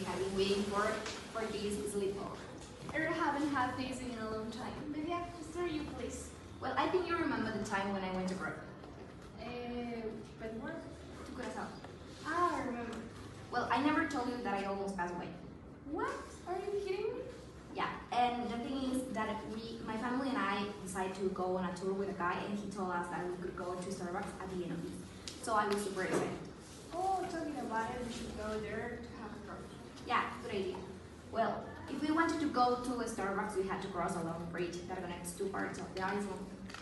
have been waiting for this sleepover. I haven't had this in a long time. Maybe I can start you, please. Well, I think you remember the time when I went abroad. But what? To Curaçao. Ah, I remember. Well, I never told you that I almost passed away. What? Are you kidding me? Yeah, and the thing is that my family and I decided to go on a tour with a guy, and he told us that we could go to Starbucks at the end of this. So I was super excited. Oh, talking about it, we should go there to have a drink. Yeah, good idea. Well, if we wanted to go to a Starbucks, we had to cross a long bridge that connects two parts of the island,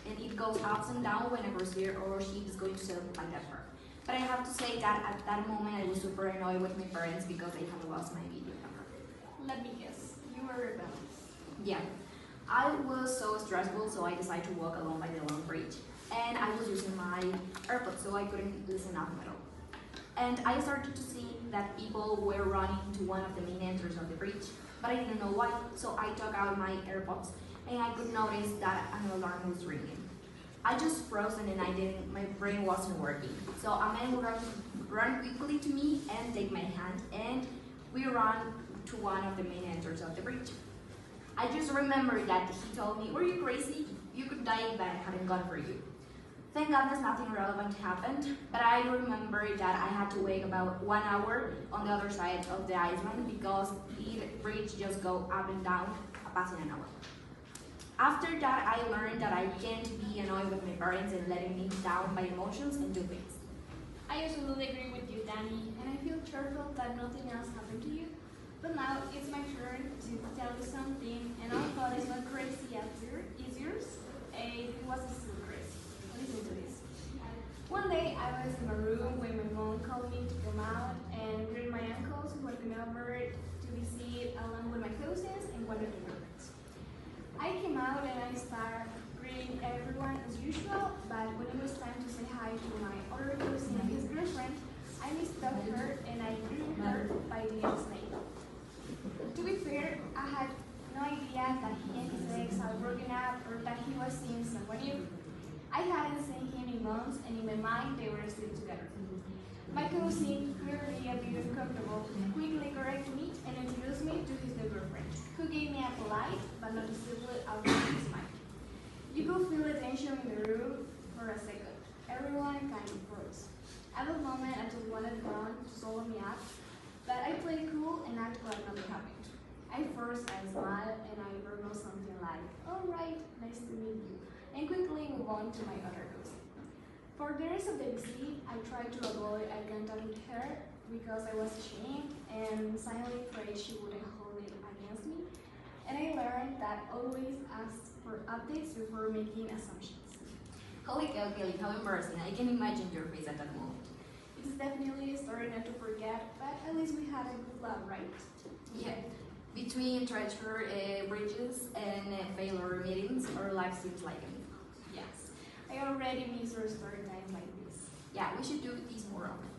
and it goes ups and down when a cruiser or ship is going to sail by that part. But I have to say that at that moment I was super annoyed with my parents because they had lost my video camera. Let me guess, you were rebellious. Yeah, I was so stressful, so I decided to walk along by the long bridge. And I was using my AirPods, so I couldn't listen up at all. And I started to see that people were running to one of the main entrances of the bridge, but I didn't know why, so I took out my AirPods, and I could notice that an alarm was ringing. I just froze and my brain wasn't working. So a man would run quickly to me and take my hand, and we ran to one of the main entrances of the bridge. I just remember that he told me, "Were you crazy? You could die if I hadn't gone for you." Thank goodness nothing relevant happened, but I remember that I had to wait about 1 hour on the other side of the island because the bridge just go up and down, passing an hour. After that, I learned that I can't be annoyed with my parents and letting me down by emotions and do things. I absolutely agree with you, Danny, and I feel cheerful that nothing else happened to you. But now it's my turn to tell you something, and although it's not crazy as yours, it was still crazy. Listen to this. One day I was in my room when my mom called me to come out and greet my uncles who were coming over to visit along with my cousins and one of the neighbors. I came out and I started greeting everyone as usual, but when it was time to say hi to my other cousin and his girlfriend, I mistook her and I grew her by the next name. To be fair, I had no idea that he and his ex had broken up or that he was seeing someone new. I hadn't seen him in months, and in my mind they were still together. My cousin, clearly a bit uncomfortable, quickly corrected me and introduced me to his new girlfriend, who gave me a polite but noticeably outrageous smile. You could feel the tension in the room for a second. Everyone kind of froze. At that moment, I just wanted Ron to solo me up, but I played cool and acted like nothing happened. I smiled and I murmured something like, "Alright, nice to meet you," and quickly move on to my other cousin. For the rest of the visit, I tried to avoid eye contact with her because I was ashamed and silently afraid she wouldn't hold it against me. And I learned that always ask for updates before making assumptions. Holy cow, Kelly, how embarrassing. I can imagine your face at that moment. It is definitely a story not to forget, but at least we had a good laugh, right? Yeah. Between treacherous bridges and failure meetings, our life seems like a myth. Yes. I already miss our story times like this. Yeah, we should do this more often.